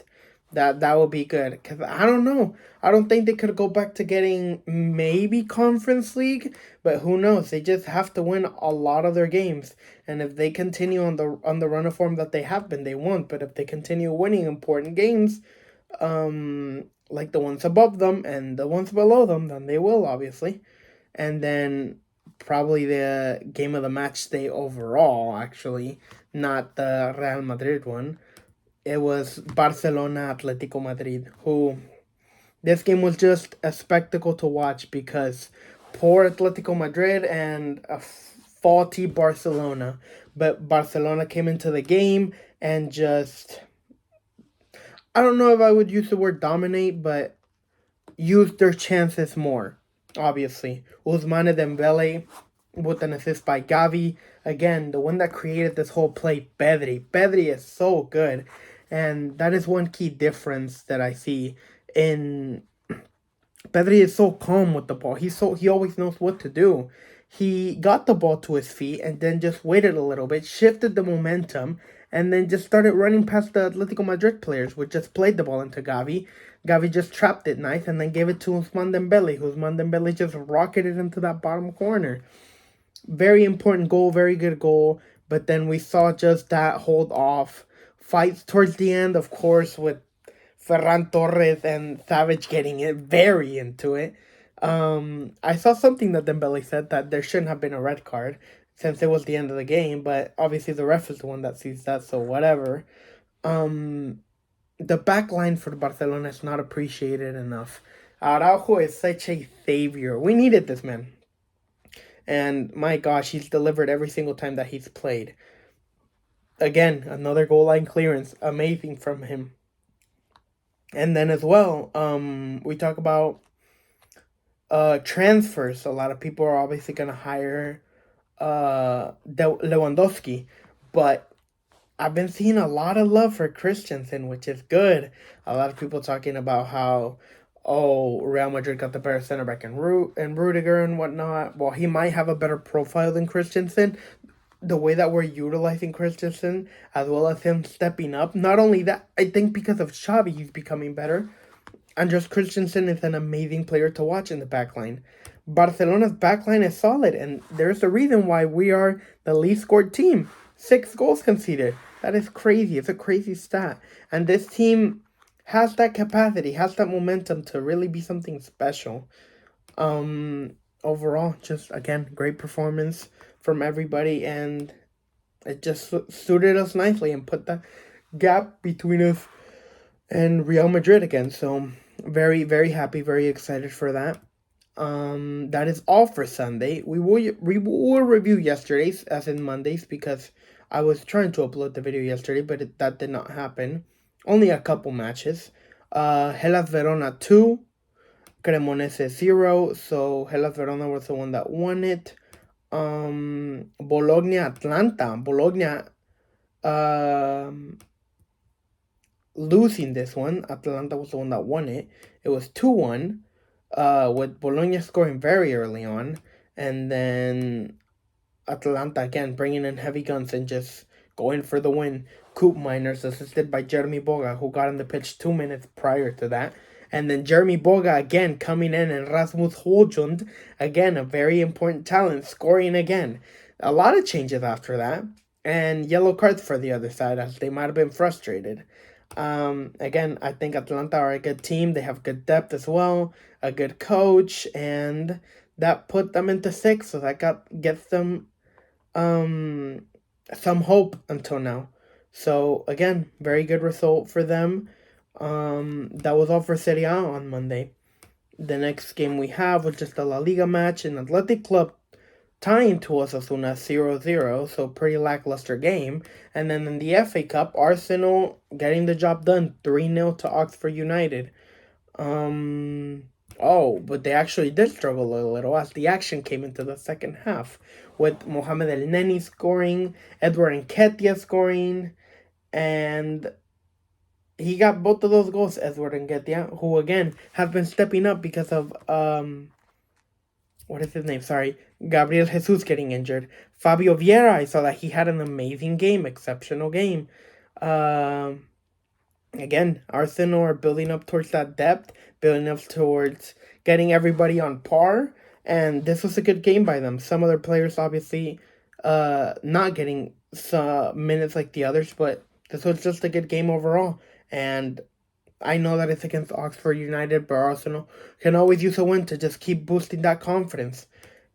that would be good. Because I don't know. I don't think they could go back to getting maybe Conference League, but who knows? They just have to win a lot of their games. And if they continue on the run of form that they have been, they won't. But if they continue winning important games, like the ones above them and the ones below them, then they will, obviously. And then probably the game of the match day overall, actually, not the Real Madrid one. It was Barcelona Atletico Madrid, who this game was just a spectacle to watch, because poor Atletico Madrid and a faulty Barcelona. But Barcelona came into the game and just, I don't know if I would use the word dominate, but used their chances more, obviously. Ousmane Dembele with an assist by Gavi. Again, the one that created this whole play, Pedri. Pedri is so good. And that is one key difference that I see in Pedri. Is so calm with the ball. He always knows what to do. He got the ball to his feet and then just waited a little bit, shifted the momentum, and then just started running past the Atletico Madrid players, which just played the ball into Gavi. Gavi just trapped it nice and then gave it to Ousmane Dembele. Ousmane Dembele just rocketed into that bottom corner. Very important goal, very good goal. But then we saw just that hold off. Fights towards the end, of course, with Ferran Torres and Savage getting it very into it. I saw something that Dembele said, that there shouldn't have been a red card since it was the end of the game, but obviously the ref is the one that sees that, so whatever. The back line for Barcelona is not appreciated enough. Araujo is such a savior. We needed this man. And my gosh, he's delivered every single time that he's played. Again, another goal line clearance. Amazing from him. And then as well, we talk about transfers. A lot of people are obviously going to hire Lewandowski. But I've been seeing a lot of love for Christensen, which is good. A lot of people talking about how, oh, Real Madrid got the better center back in Rudiger and whatnot. Well, he might have a better profile than Christensen. The way that we're utilizing Christensen, as well as him stepping up. Not only that, I think because of Xavi, he's becoming better. Andres Christensen is an amazing player to watch in the backline. Barcelona's backline is solid, and there's a reason why we are the least scored team. 6 goals conceded. That is crazy. It's a crazy stat. And this team has that capacity, has that momentum to really be something special. Overall, just again, great performance from everybody, and it just suited us nicely and put that gap between us and Real Madrid again. So very, very happy, very excited for that. That is all for Sunday. We will review yesterday's as in Mondays because I was trying to upload the video yesterday, but that did not happen. Only a couple matches. Hellas Verona 2, Cremonese 0. So Hellas Verona was the one that won it. Bologna Atlanta. Bologna losing this one. Atlanta was the one that won it. It was 2-1, with Bologna scoring very early on, and then Atlanta again bringing in heavy guns and just going for the win. Coop Miners assisted by Jeremy Boga, who got on the pitch 2 minutes prior to that. And then Jeremy Boga again coming in, and Rasmus Højlund, again a very important talent, scoring again. A lot of changes after that, and yellow cards for the other side as they might have been frustrated. Again, I think Atlanta are a good team. They have good depth as well, a good coach, and that put them into 6th, so that gets them some hope until now. So again, very good result for them. That was all for Serie A on Monday. The next game we have was just a La Liga match, an Athletic Club tying to Osasuna 0-0, so pretty lackluster game. And then in the FA Cup, Arsenal getting the job done, 3-0 to Oxford United. But they actually did struggle a little as the action came into the second half, with Mohamed El Neni scoring, Edward Nketiah scoring, and he got both of those goals, Edward Nketiah, who again have been stepping up because of what is his name? Sorry, Gabriel Jesus getting injured. Fabio Vieira, I saw that he had an amazing game, exceptional game. Again, Arsenal are building up towards that depth, building up towards getting everybody on par, and this was a good game by them. Some other players obviously not getting some minutes like the others, but this was just a good game overall. And I know that it's against Oxford United, but Arsenal can always use a win to just keep boosting that confidence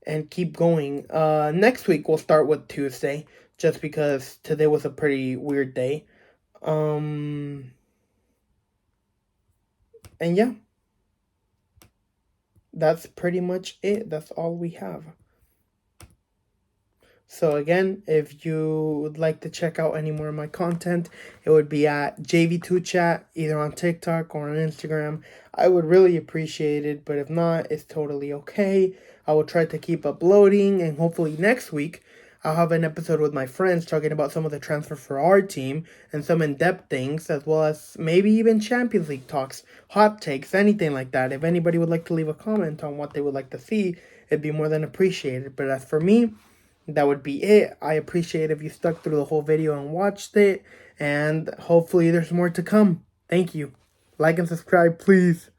and keep going. Next week we'll start with Tuesday, just because today was a pretty weird day. And yeah, that's pretty much it. That's all we have. So again, if you would like to check out any more of my content, it would be at JV2Chat, either on TikTok or on Instagram. I would really appreciate it, but if not, it's totally okay. I will try to keep uploading, and hopefully next week, I'll have an episode with my friends talking about some of the transfer for our team and some in-depth things, as well as maybe even Champions League talks, hot takes, anything like that. If anybody would like to leave a comment on what they would like to see, it'd be more than appreciated. But as for me, that would be it. I appreciate if you stuck through the whole video and watched it, and hopefully there's more to come. Thank you. Like and subscribe, please.